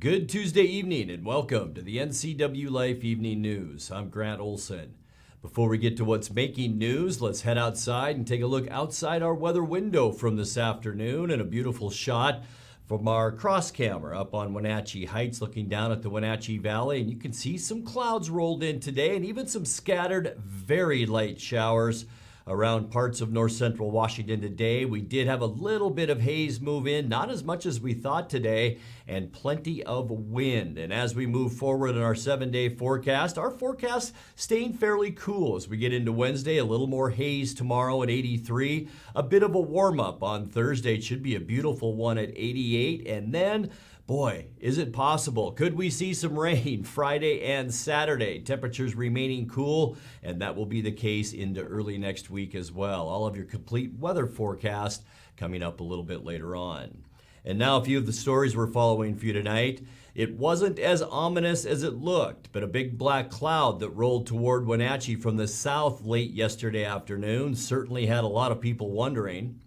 Good Tuesday evening and welcome to the NCWLIFE Evening News. I'm Grant Olson. Before we get to what's making news, let's head outside and take a look outside our weather window from this afternoon and a beautiful shot from our cross camera up on Wenatchee Heights looking down at the Wenatchee Valley, and you can see some clouds rolled in today and even some scattered very light showers around parts of north central Washington today. We did have a little bit of haze move in, not as much as we thought today, and plenty of wind. And as we move forward in our 7-day forecast, our forecast staying fairly cool as we get into Wednesday. A little more haze tomorrow at 83, a bit of a warm up on Thursday. It should be a beautiful one at 88, and then boy, is it possible. Could we see some rain Friday and Saturday? Temperatures remaining cool, and that will be the case into early next week as well. All of your complete weather forecast coming up a little bit later on. And now a few of the stories we're following for you tonight. It wasn't as ominous as it looked, but a big black cloud that rolled toward Wenatchee from the south late yesterday afternoon certainly had a lot of people wondering.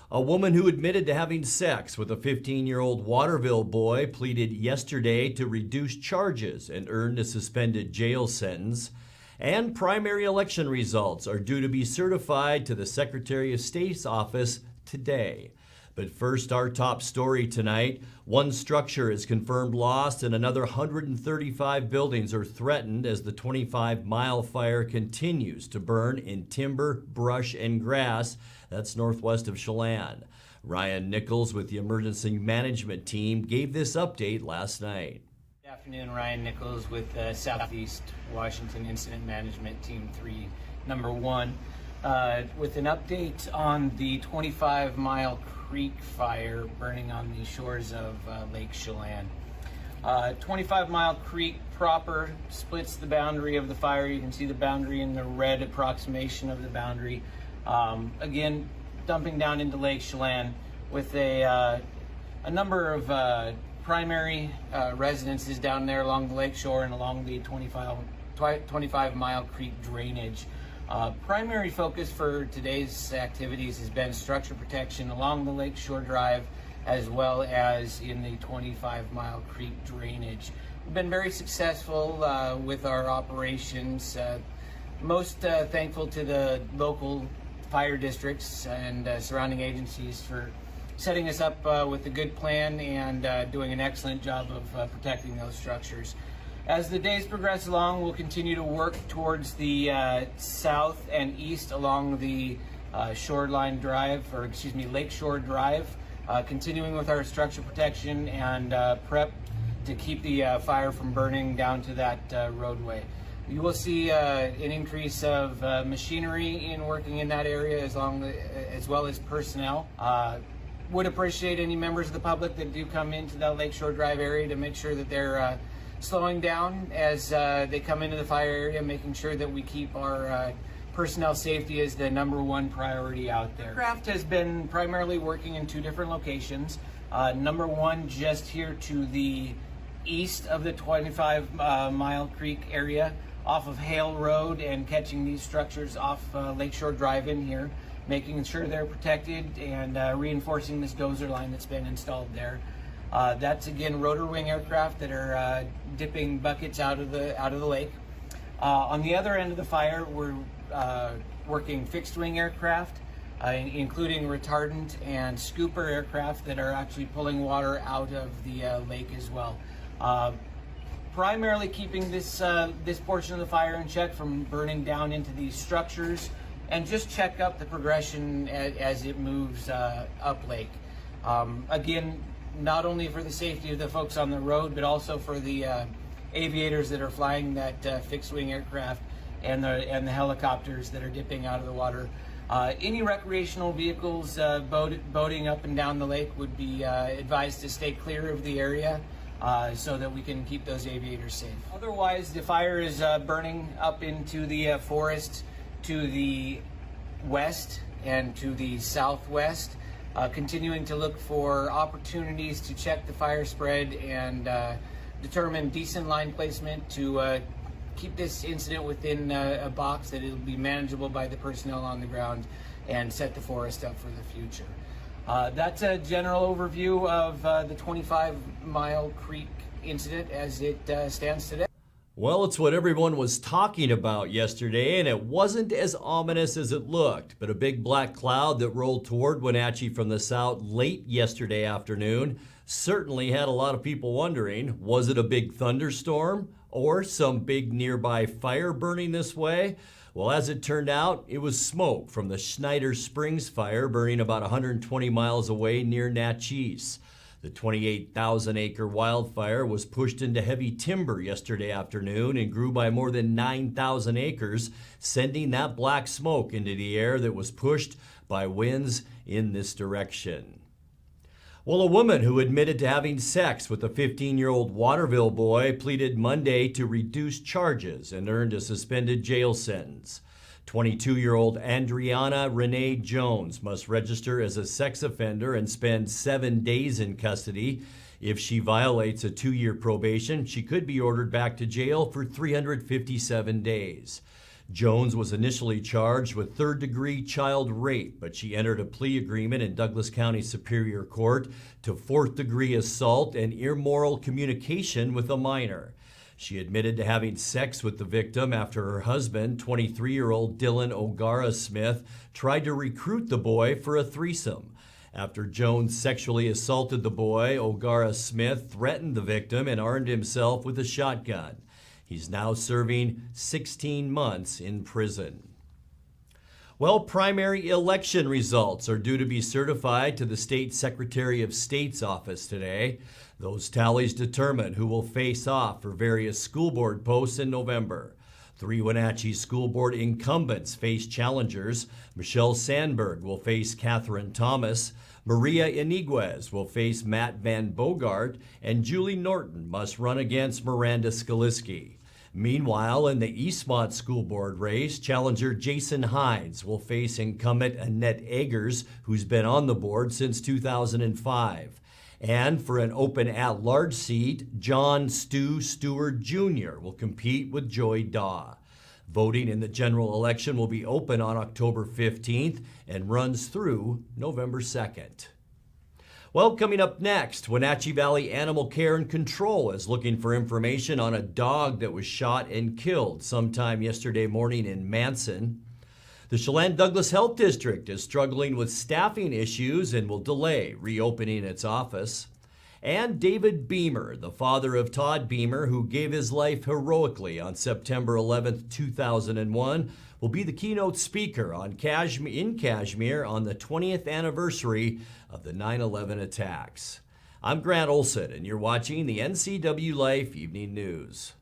A woman who admitted to having sex with a 15-year-old Waterville boy pleaded yesterday to reduce charges and earned a suspended jail sentence. And primary election results are due to be certified to the Secretary of State's office today. But first, our top story tonight. One structure is confirmed lost and another 135 buildings are threatened as the 25-mile fire continues to burn in timber, brush, and grass. That's northwest of Chelan. Ryan Nichols with the emergency management team gave this update last night. Good afternoon, Ryan Nichols with Southeast Washington Incident Management Team 3, number 1, with an update on the 25-mile Creek fire burning on the shores of Lake Chelan. 25-mile Creek proper splits the boundary of the fire. You can see the boundary in the red approximation of the boundary. Again, dumping down into Lake Chelan with a number of primary residences down there along the lake shore and along the 25-mile creek drainage. Primary focus for today's activities has been structure protection along the Lake Shore Drive as well as in the 25-mile creek drainage. We've been very successful with our operations. Most thankful to the local fire districts and surrounding agencies for setting us up with a good plan and doing an excellent job of protecting those structures. As the days progress along, we'll continue to work towards the south and east along the Lake Shore Drive, continuing with our structure protection and prep to keep the fire from burning down to that roadway. You will see an increase of machinery in working in that area as well as personnel. Would appreciate any members of the public that do come into that Lakeshore Drive area to make sure that they're slowing down as they come into the fire area, making sure that we keep our personnel safety as the number one priority out there. Aircraft has been primarily working in two different locations. Number one, just here to the east of the 25-mile Creek area, off of Hale Road, and catching these structures off Lakeshore Drive in here, making sure they're protected and reinforcing this dozer line that's been installed there. That's again rotor wing aircraft that are dipping buckets out of the lake. On the other end of the fire, we're working fixed wing aircraft, including retardant and scooper aircraft that are actually pulling water out of the lake as well. Primarily keeping this portion of the fire in check from burning down into these structures, and just check up the progression as it moves up lake. Again, not only for the safety of the folks on the road, but also for the aviators that are flying that fixed wing aircraft and the helicopters that are dipping out of the water. Any recreational vehicles boating up and down the lake would be advised to stay clear of the area so that we can keep those aviators safe. Otherwise, the fire is burning up into the forest to the west and to the southwest, continuing to look for opportunities to check the fire spread and determine decent line placement to keep this incident within a box that it'll be manageable by the personnel on the ground and set the forest up for the future. That's a general overview of the 25-mile creek incident as it stands today. Well, it's what everyone was talking about yesterday, and it wasn't as ominous as it looked. But a big black cloud that rolled toward Wenatchee from the south late yesterday afternoon certainly had a lot of people wondering, was it a big thunderstorm or some big nearby fire burning this way? Well, as it turned out, it was smoke from the Schneider Springs fire burning about 120 miles away near Natchez. The 28,000-acre wildfire was pushed into heavy timber yesterday afternoon and grew by more than 9,000 acres, sending that black smoke into the air that was pushed by winds in this direction. Well, a woman who admitted to having sex with a 15-year-old Waterville boy pleaded Monday to reduce charges and earned a suspended jail sentence. 22-year-old Andriana Renee Jones must register as a sex offender and spend 7 days in custody. If she violates a 2-year probation, she could be ordered back to jail for 357 days. Jones was initially charged with third-degree child rape, but she entered a plea agreement in Douglas County Superior Court to fourth-degree assault and immoral communication with a minor. She admitted to having sex with the victim after her husband, 23-year-old Dylan O'Gara Smith, tried to recruit the boy for a threesome. After Jones sexually assaulted the boy, O'Gara Smith threatened the victim and armed himself with a shotgun. He's now serving 16 months in prison. Well, primary election results are due to be certified to the State Secretary of State's office today. Those tallies determine who will face off for various school board posts in November. 3 Wenatchee School Board incumbents face challengers. Michelle Sandberg will face Catherine Thomas. Maria Iniguez will face Matt Van Bogart. And Julie Norton must run against Miranda Skaliski. Meanwhile, in the Eastmont School Board race, challenger Jason Hines will face incumbent Annette Eggers, who's been on the board since 2005. And for an open at-large seat, John Stu Stewart Jr. will compete with Joy Daw. Voting in the general election will be open on October 15th and runs through November 2nd. Well, coming up next, Wenatchee Valley Animal Care and Control is looking for information on a dog that was shot and killed sometime yesterday morning in Manson. The Chelan Douglas Health District is struggling with staffing issues and will delay reopening its office. And David Beamer, the father of Todd Beamer, who gave his life heroically on September 11th, 2001, will be the keynote speaker on Cashmere on the 20th anniversary of the 9/11 attacks. I'm Grant Olson, and you're watching the NCWLIFE Evening News.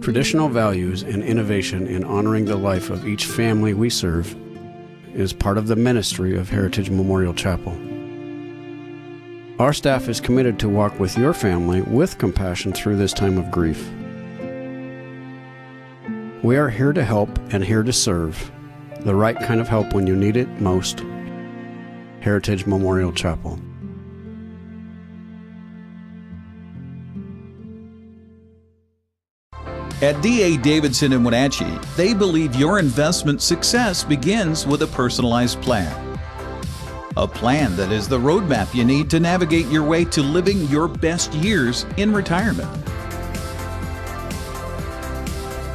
Traditional values and innovation in honoring the life of each family we serve is part of the ministry of Heritage Memorial Chapel. Our staff is committed to walk with your family with compassion through this time of grief. We are here to help and here to serve, the right kind of help when you need it most. Heritage Memorial Chapel. At D.A. Davidson in Wenatchee, they believe your investment success begins with a personalized plan. A plan that is the roadmap you need to navigate your way to living your best years in retirement.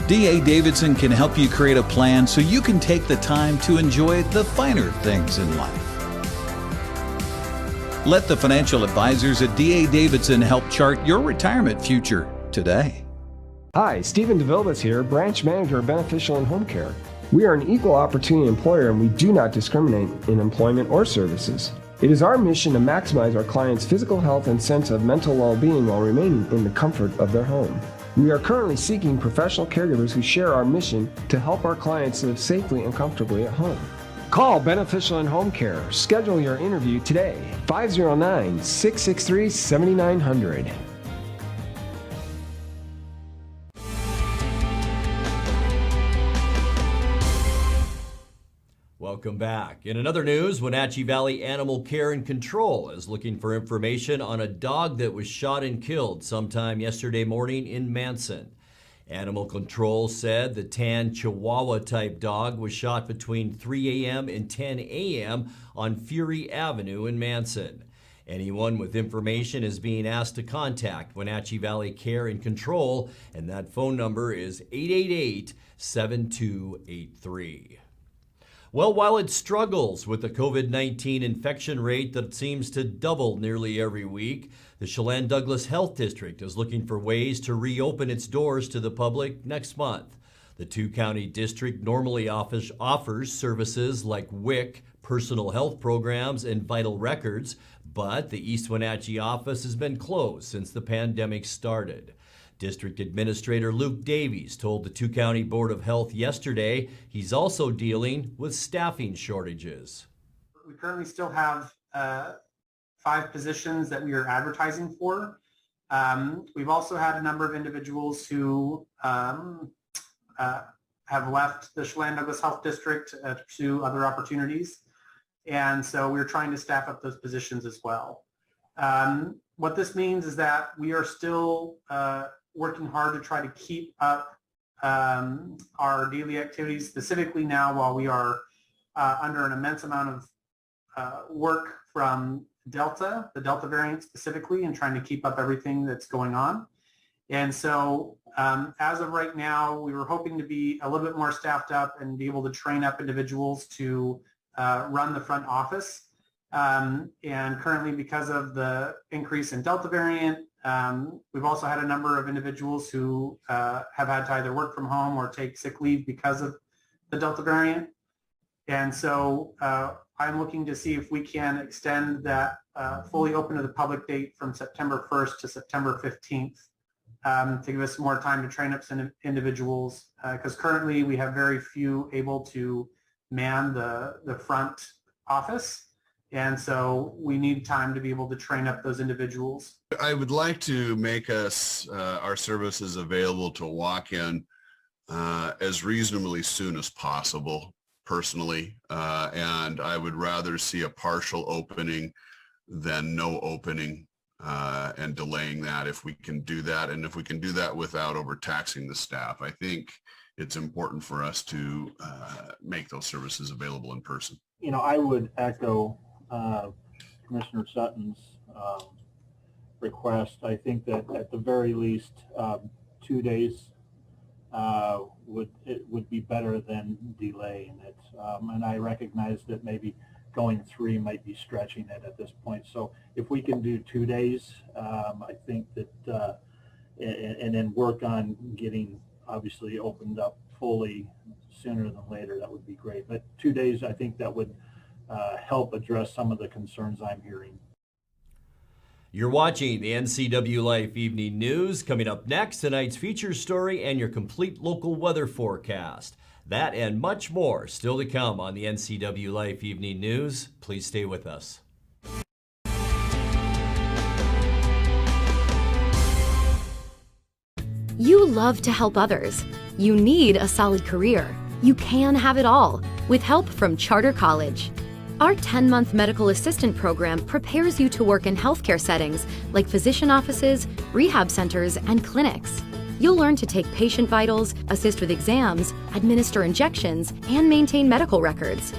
D.A. Davidson can help you create a plan so you can take the time to enjoy the finer things in life. Let the financial advisors at D.A. Davidson help chart your retirement future today. Hi, Stephen DeVilbiss here, Branch Manager of Beneficial and Home Care. We are an equal opportunity employer and we do not discriminate in employment or services. It is our mission to maximize our clients' physical health and sense of mental well-being while remaining in the comfort of their home. We are currently seeking professional caregivers who share our mission to help our clients live safely and comfortably at home. Call Beneficial and Home Care. Schedule your interview today, 509-663-7900. Welcome back. In another news, Wenatchee Valley Animal Care and Control is looking for information on a dog that was shot and killed sometime yesterday morning in Manson. Animal Control said the tan Chihuahua-type dog was shot between 3 a.m. and 10 a.m. on Fury Avenue in Manson. Anyone with information is being asked to contact Wenatchee Valley Care and Control, and that phone number is 888-7283. Well, while it struggles with the COVID-19 infection rate that seems to double nearly every week, the Chelan-Douglas Health District is looking for ways to reopen its doors to the public next month. The two-county district normally offers services like WIC, personal health programs, and vital records, but the East Wenatchee office has been closed since the pandemic started. District Administrator Luke Davies told the two-county Board of Health yesterday he's also dealing with staffing shortages. We currently still have 5 positions that we are advertising for. We've also had a number of individuals who have left the Chelan-Douglas Health District to pursue other opportunities. And so we're trying to staff up those positions as well. What this means is that we are still working hard to try to keep up our daily activities, specifically now while we are under an immense amount of work from Delta, the Delta variant specifically, and trying to keep up everything that's going on. And so as of right now, we were hoping to be a little bit more staffed up and be able to train up individuals to run the front office. And currently, because of the increase in Delta variant, we've also had a number of individuals who have had to either work from home or take sick leave because of the Delta variant. And so I'm looking to see if we can extend that fully open to the public date from September 1st to September 15th to give us more time to train up some individuals, because currently we have very few able to man the front office. And so we need time to be able to train up those individuals. I would like to make us our services available to walk in as reasonably soon as possible, personally. And I would rather see a partial opening than no opening and delaying that if we can do that. And if we can do that without overtaxing the staff, I think it's important for us to make those services available in person. You know, I would echo Commissioner Sutton's request. I think that at the very least 2 days would be better than delaying it. And I recognize that maybe going 3 might be stretching it at this point. So if we can do 2 days, I think that and then work on getting obviously opened up fully sooner than later, that would be great. But 2 days, I think that would help address some of the concerns I'm hearing. You're watching the NCWLIFE Evening News. Coming up next, tonight's feature story and your complete local weather forecast. That and much more still to come on the NCWLIFE Evening News. Please stay with us. You love to help others. You need a solid career. You can have it all with help from Charter College. Our 10-month medical assistant program prepares you to work in healthcare settings like physician offices, rehab centers, and clinics. You'll learn to take patient vitals, assist with exams, administer injections, and maintain medical records.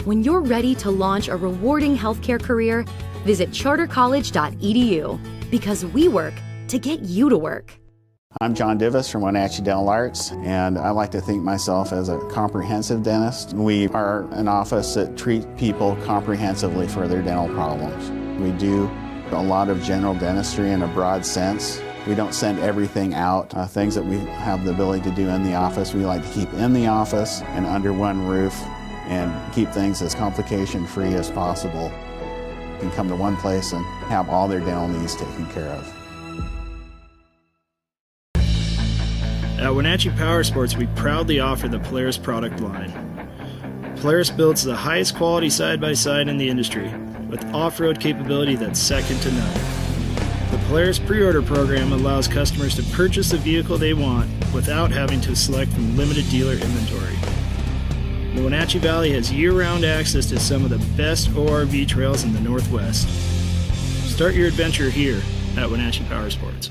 When you're ready to launch a rewarding healthcare career, visit chartercollege.edu, because we work to get you to work. I'm John Divis from Wenatchee Dental Arts, and I like to think myself as a comprehensive dentist. We are an office that treats people comprehensively for their dental problems. We do a lot of general dentistry in a broad sense. We don't send everything out. Things that we have the ability to do in the office, we like to keep in the office and under one roof and keep things as complication-free as possible. You can come to one place and have all their dental needs taken care of. At Wenatchee Power Sports, we proudly offer the Polaris product line. Polaris builds the highest quality side-by-side in the industry, with off-road capability that's second to none. The Polaris pre-order program allows customers to purchase the vehicle they want without having to select from limited dealer inventory. The Wenatchee Valley has year-round access to some of the best ORV trails in the Northwest. Start your adventure here at Wenatchee Power Sports.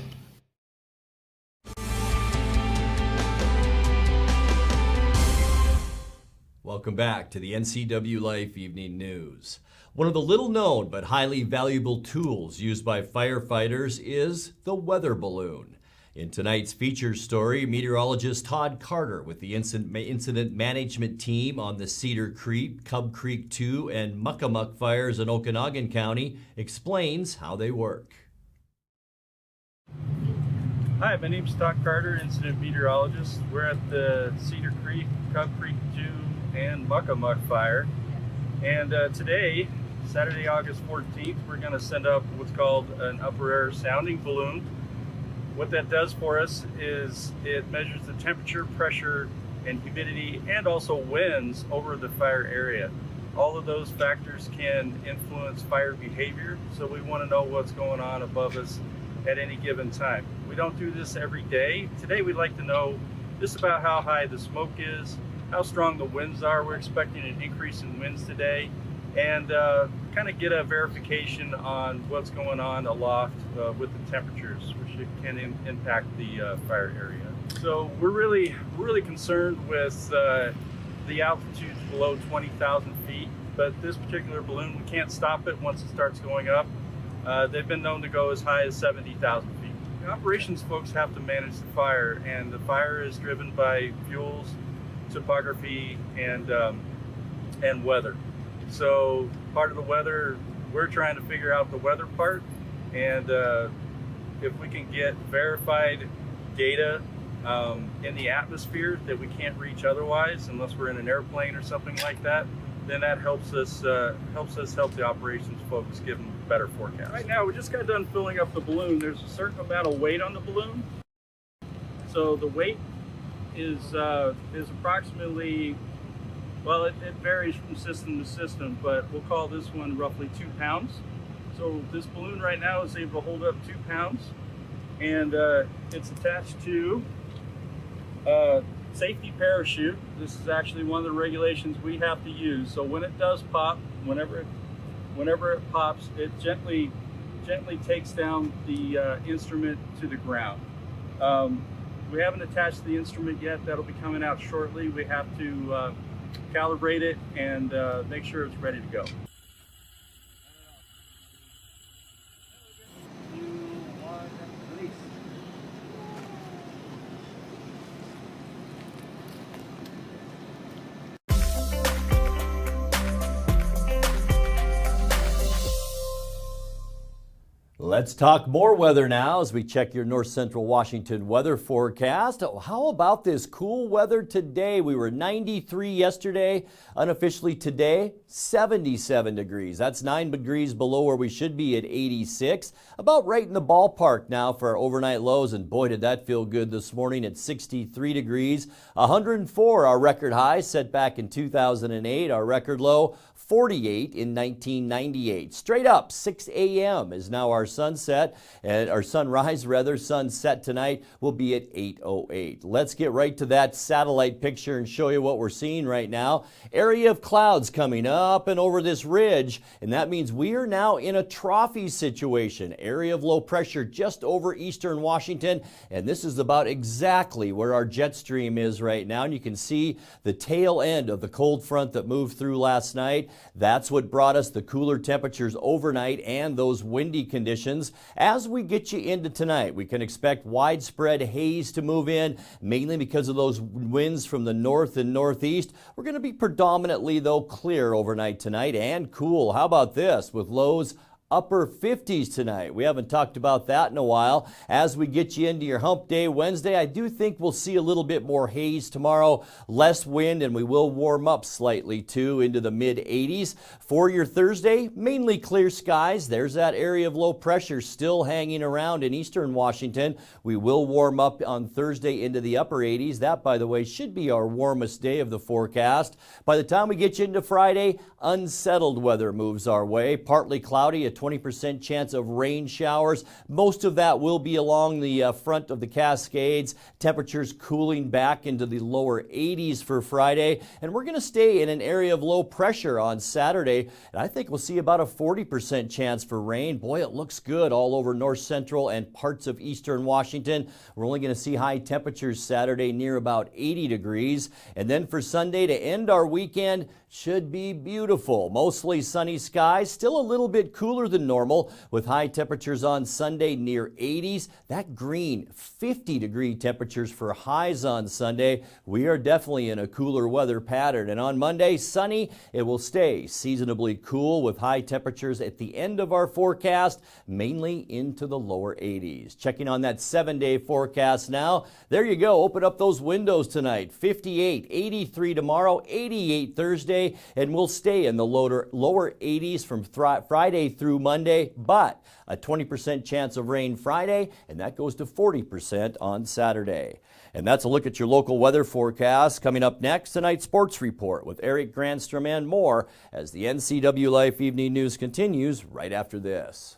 welcome back to the NCWLIFE Evening News. One of the little-known but highly valuable tools used by firefighters is the weather balloon. In tonight's feature story, meteorologist Todd Carter with the incident management team on the Cedar Creek, Cub Creek 2, and Muckamuck fires in Okanagan County explains how they work. Hi, my name's Todd Carter, incident meteorologist. We're at the Cedar Creek, Cub Creek 2, and Muckamuck fire. And today, Saturday, August 14th, we're going to send up what's called an upper air sounding balloon. What that does for us is it measures the temperature, pressure, and humidity, and also winds over the fire area. All of those factors can influence fire behavior, so we want to know what's going on above us at any given time. We don't do this every day. Today we'd like to know just about how high the smoke is, how strong the winds are. We're expecting an increase in winds today, and kind of get a verification on what's going on aloft with the temperatures, which can impact the fire area. So we're really concerned with the altitudes below 20,000 feet, but this particular balloon, we can't stop it once it starts going up. They've been known to go as high as 70,000 feet. The operations folks have to manage the fire, and the fire is driven by fuels, topography, and weather. So part of the weather, we're trying to figure out the weather part, and if we can get verified data in the atmosphere that we can't reach otherwise, unless we're in an airplane or something like that, then that helps us help the operations folks give them better forecasts. Right now, we just got done filling up the balloon. There's a certain amount of weight on the balloon. So the weight is approximately, well, it varies from system to system, but we'll call this one roughly 2 pounds. So this balloon right now is able to hold up 2 pounds, and it's attached to a safety parachute. This is actually one of the regulations we have to use. So when it does pop, whenever it pops, it gently takes down the instrument to the ground. We haven't attached the instrument yet. That'll be coming out shortly. We have to calibrate it and make sure it's ready to go. Let's talk more weather now as we check your north central Washington weather forecast. How about this cool weather today? We were 93 yesterday. Unofficially today, 77 degrees. That's 9 degrees below where we should be at 86. About right in the ballpark now for our overnight lows, and boy, did that feel good this morning at 63 degrees. 104, our record high set back in 2008. Our record low, 48 in 1998. Straight up, 6 a.m. is now our sunset, and our sunrise rather. Sunset tonight will be at 8:08. Let's get right to that satellite picture and show you what we're seeing right now. Area of clouds coming up and over this ridge, and that means we are now in a trophy situation. Area of low pressure just over eastern Washington, and this is about exactly where our jet stream is right now. And you can see the tail end of the cold front that moved through last night. That's what brought us the cooler temperatures overnight and those windy conditions. As we get you into tonight, we can expect widespread haze to move in, mainly because of those winds from the north and northeast. We're going to be predominantly, though, clear overnight tonight and cool. How about this, with lows upper 50s tonight? We haven't talked about that in a while. As we get you into your hump day Wednesday, I do think we'll see a little bit more haze tomorrow, less wind, and we will warm up slightly too into the mid 80s. For your Thursday, mainly clear skies. There's that area of low pressure still hanging around in eastern Washington. We will warm up on Thursday into the upper 80s. That, by the way, should be our warmest day of the forecast. By the time we get you into Friday, unsettled weather moves our way. Partly cloudy, a 20% chance of rain showers. Most of that will be along the front of the Cascades. Temperatures cooling back into the lower 80s for Friday. And we're going to stay in an area of low pressure on Saturday. And I think we'll see about a 40% chance for rain. Boy, it looks good all over north central and parts of eastern Washington. We're only going to see high temperatures Saturday near about 80 degrees. And then for Sunday to end our weekend, should be beautiful. Mostly sunny skies, still a little bit cooler than normal with high temperatures on Sunday near 80s. That green 50-degree temperatures for highs on Sunday. We are definitely in a cooler weather pattern. And on Monday, sunny. It will stay seasonably cool with high temperatures at the end of our forecast, mainly into the lower 80s. Checking on that 7-day forecast now. There you go. Open up those windows tonight. 58, 83 tomorrow, 88 Thursday. And we'll stay in the lower 80s from Friday through Monday, but a 20% chance of rain Friday, and that goes to 40% on Saturday. And that's a look at your local weather forecast. Coming up next, tonight's sports report with Eric Granstrom and more as the NCWLIFE Evening News continues right after this.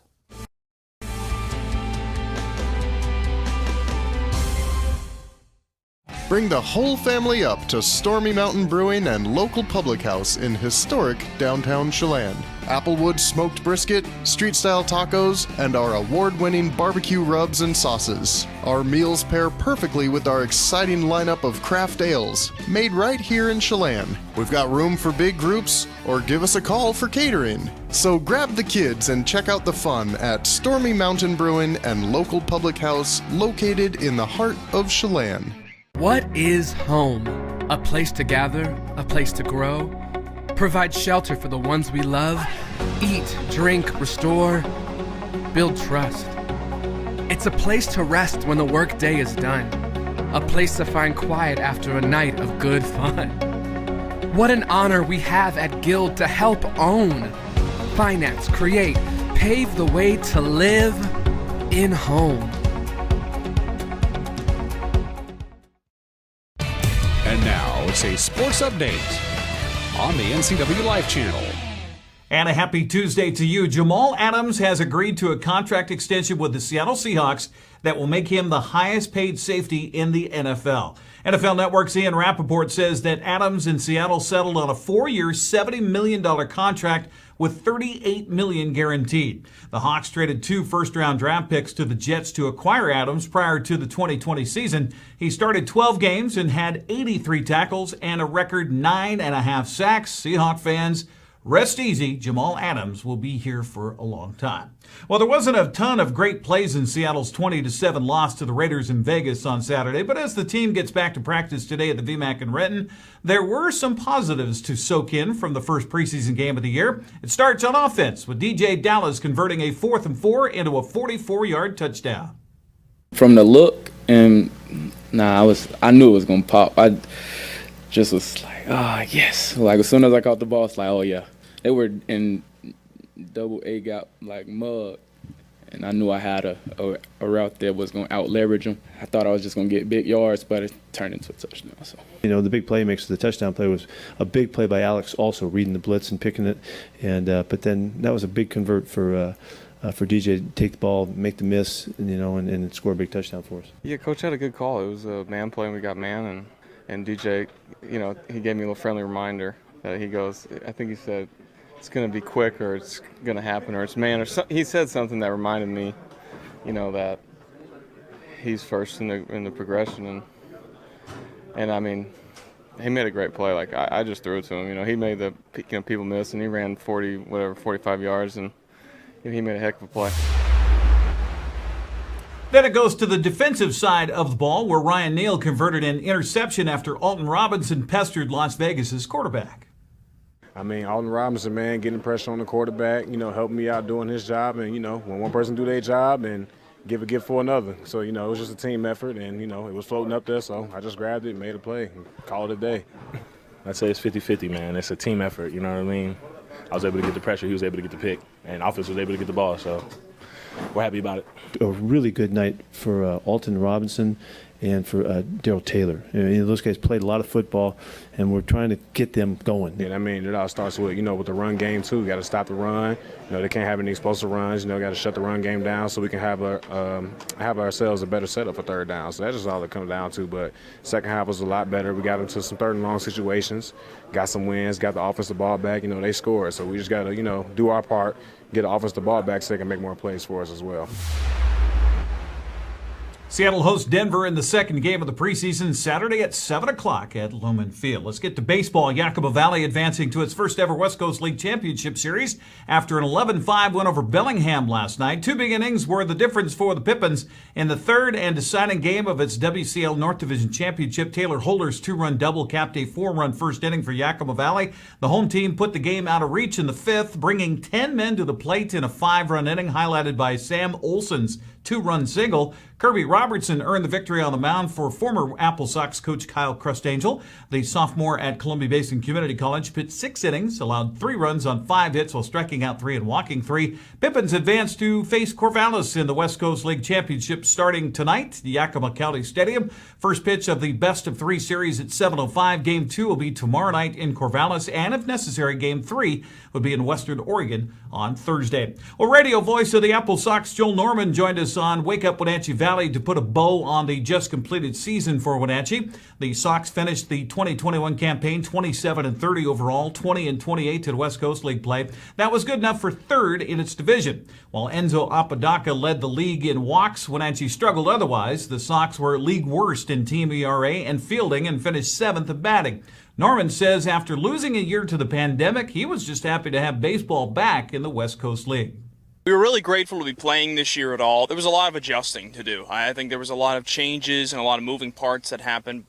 Bring the whole family up to Stormy Mountain Brewing and local public house in historic downtown Chelan. Applewood smoked brisket, street-style tacos, and our award-winning barbecue rubs and sauces. Our meals pair perfectly with our exciting lineup of craft ales, made right here in Chelan. We've got room for big groups, or give us a call for catering. So grab the kids and check out the fun at Stormy Mountain Brewing and local public house located in the heart of Chelan. What is home? A place to gather, a place to grow, provide shelter for the ones we love, eat, drink, restore, build trust. It's a place to rest when the workday is done, a place to find quiet after a night of good fun. What an honor we have at Guild to help own, finance, create, pave the way to live in home. And now it's a sports update on the NCWLIFE channel. And a happy Tuesday to you. Jamal Adams has agreed to a contract extension with the Seattle Seahawks that will make him the highest paid safety in the NFL. NFL Network's Ian Rappaport says that Adams in Seattle settled on a 4-year, $70 million contract with $38 million guaranteed. The Hawks traded 2 first-round draft picks to the Jets to acquire Adams prior to the 2020 season. He started 12 games and had 83 tackles and a record 9.5 sacks. Seahawk fans, rest easy. Jamal Adams will be here for a long time. Well, there wasn't a ton of great plays in Seattle's 20-7 loss to the Raiders in Vegas on Saturday, but as the team gets back to practice today at the VMAC in Renton, there were some positives to soak in from the first preseason game of the year. It starts on offense with DJ Dallas converting a 4th and 4 into a 44-yard touchdown. From the look, and I knew it was going to pop. I just was like, yes. Like as soon as I caught the ball, it's like, oh yeah. They were in double A gap like mud, and I knew I had a route that was going to out leverage them. I thought I was just going to get big yards, but it turned into a touchdown. So the big play makes the touchdown play was a big play by Alex, also reading the blitz and picking it, and but then that was a big convert for DJ to take the ball, make the miss, and score a big touchdown for us. Yeah, coach had a good call. It was a man play, and we got man, and DJ, he gave me a little friendly reminder that he goes, I think he said, it's going to be quick, or it's going to happen, or it's man, or he said something that reminded me, that he's first in the progression, and I mean, he made a great play. Like I just threw it to him. He made the people miss, and he ran 45 yards, and he made a heck of a play. Then it goes to the defensive side of the ball, where Ryan Neal converted an interception after Alton Robinson pestered Las Vegas's quarterback. I mean, Alton Robinson, man, getting pressure on the quarterback, helping me out doing his job. And, when one person do their job, and give a gift for another. So, it was just a team effort, and, it was floating up there. So I just grabbed it, made a play, and called it a day. I'd say it's 50-50, man. It's a team effort, you know what I mean? I was able to get the pressure, he was able to get the pick, and offense was able to get the ball. So we're happy about it. A really good night for Alton Robinson, and for Daryl Taylor. Those guys played a lot of football, and we're trying to get them going. Yeah, I mean, it all starts with, with the run game, too. You got to stop the run. They can't have any explosive runs. Got to shut the run game down so we can have ourselves a better setup for third down. So that's just all it comes down to. But second half was a lot better. We got into some third and long situations, got some wins, got the offensive ball back. They scored. So we just got to, do our part, get the offensive ball back so they can make more plays for us as well. Seattle hosts Denver in the second game of the preseason Saturday at 7 o'clock at Lumen Field. Let's get to baseball. Yakima Valley advancing to its first ever West Coast League Championship Series after an 11-5 win over Bellingham last night. 2 big innings were the difference for the Pippins. In the third and deciding game of its WCL North Division Championship, Taylor Holder's 2-run double capped a 4-run first inning for Yakima Valley. The home team put the game out of reach in the fifth, bringing 10 men to the plate in a 5-run inning, highlighted by Sam Olson's 2-run single. Kirby Robertson earned the victory on the mound for former Apple Sox coach Kyle Crustangel. The sophomore at Columbia Basin Community College pitched 6 innings, allowed 3 runs on 5 hits while striking out 3 and walking 3. Pippins advanced to face Corvallis in the West Coast League Championship starting tonight, the Yakima County Stadium. First pitch of the best of 3 series at 7:05. Game 2 will be tomorrow night in Corvallis, and if necessary, Game 3 would be in Western Oregon on Thursday. Well, radio voice of the Apple Sox, Joel Norman, joined us on Wake Up Wenatchee Valley to put a bow on the just completed season for Wenatchee. The Sox finished the 2021 campaign 27-30 overall, 20-28 in West Coast League play. That was good enough for third in its division. While Enzo Apodaca led the league in walks, Wenatchee struggled otherwise. The Sox were league worst in team ERA and fielding and finished 7th in batting. Norman says after losing a year to the pandemic, he was just happy to have baseball back in the West Coast League. We were really grateful to be playing this year at all. There was a lot of adjusting to do. I think there was a lot of changes and a lot of moving parts that happened,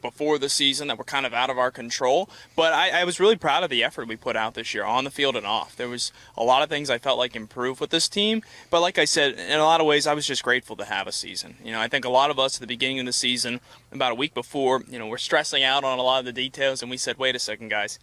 before the season that were kind of out of our control. But I was really proud of the effort we put out this year on the field and off. There was a lot of things I felt like improved with this team. But like I said, in a lot of ways, I was just grateful to have a season. I think a lot of us at the beginning of the season, about a week before, we're stressing out on a lot of the details, and we said, wait a second, guys.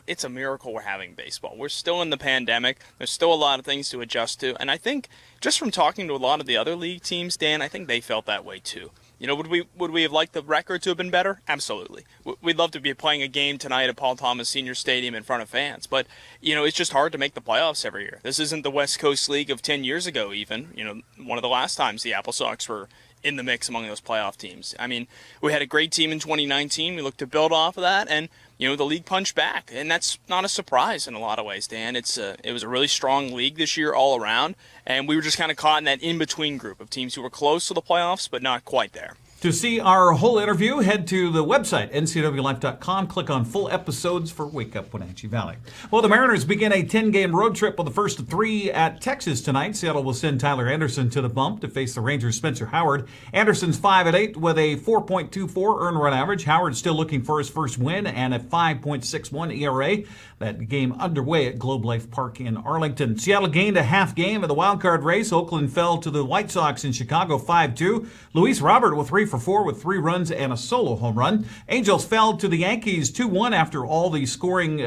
It's a miracle we're having baseball. We're still in the pandemic. There's still a lot of things to adjust to. And I think just from talking to a lot of the other league teams, Dan, I think they felt that way too. Would we have liked the record to have been better? Absolutely. We'd love to be playing a game tonight at Paul Thomas Senior Stadium in front of fans. But, it's just hard to make the playoffs every year. This isn't the West Coast League of 10 years ago even. One of the last times the Apple Sox were in the mix among those playoff teams. I mean, we had a great team in 2019. We looked to build off of that, and the league punched back, and that's not a surprise in a lot of ways, Dan. It was a really strong league this year all around, and we were just kind of caught in that in-between group of teams who were close to the playoffs but not quite there. To see our whole interview, head to the website, ncwlife.com. Click on full episodes for Wake Up Wenatchee Valley. Well, the Mariners begin a 10-game road trip with the first of 3 at Texas tonight. Seattle will send Tyler Anderson to the bump to face the Rangers' Spencer Howard. Anderson's 5-8 with a 4.24 earned run average. Howard's still looking for his first win and a 5.61 ERA. That game underway at Globe Life Park in Arlington. Seattle gained a half game in the wild card race. Oakland fell to the White Sox in Chicago 5-2. Luis Robert with 3 for 4 with 3 runs and a solo home run. Angels fell to the Yankees 2-1 after all the scoring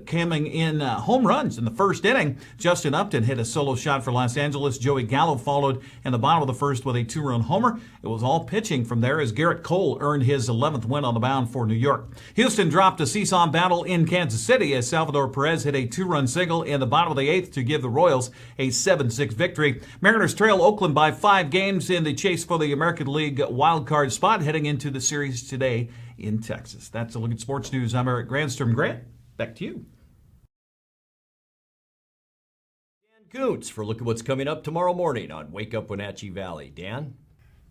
coming in home runs in the first inning. Justin Upton hit a solo shot for Los Angeles. Joey Gallo followed in the bottom of the first with a 2-run homer. It was all pitching from there as Garrett Cole earned his 11th win on the mound for New York. Houston dropped a seesaw battle in Kansas City as Salvador Perez hit a 2-run single in the bottom of the 8th to give the Royals a 7-6 victory. Mariners trail Oakland by 5 games in the chase for the American League wildcard spot heading into the series today in Texas. That's a look at sports news. I'm Eric Grandstrom. Grant, back to you. Dan Kuntz for a look at what's coming up tomorrow morning on Wake Up Wenatchee Valley. Dan?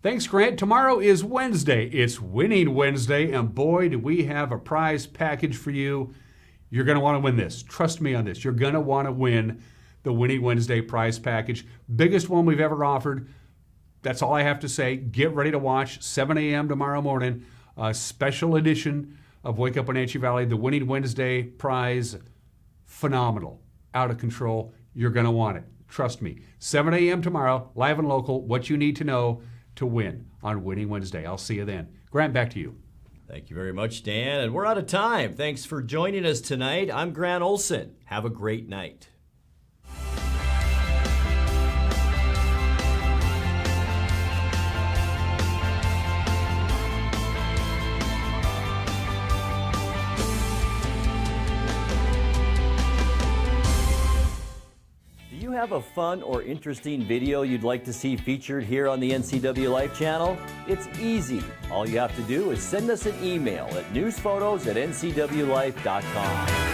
Thanks, Grant. Tomorrow is Wednesday. It's Winning Wednesday, and boy, do we have a prize package for you. You're going to want to win this. Trust me on this. You're going to want to win the Winning Wednesday prize package. Biggest one we've ever offered. That's all I have to say. Get ready to watch 7 a.m. tomorrow morning. A special edition of Wake Up Wenatchee Valley. The Winning Wednesday prize. Phenomenal. Out of control. You're going to want it. Trust me. 7 a.m. tomorrow, live and local. What you need to know to win on Winning Wednesday. I'll see you then. Grant, back to you. Thank you very much, Dan. And we're out of time. Thanks for joining us tonight. I'm Grant Olson. Have a great night. have a fun or interesting video you'd like to see featured here on the NCWLife channel? It's easy. All you have to do is send us an email at newsphotos@ncwlife.com.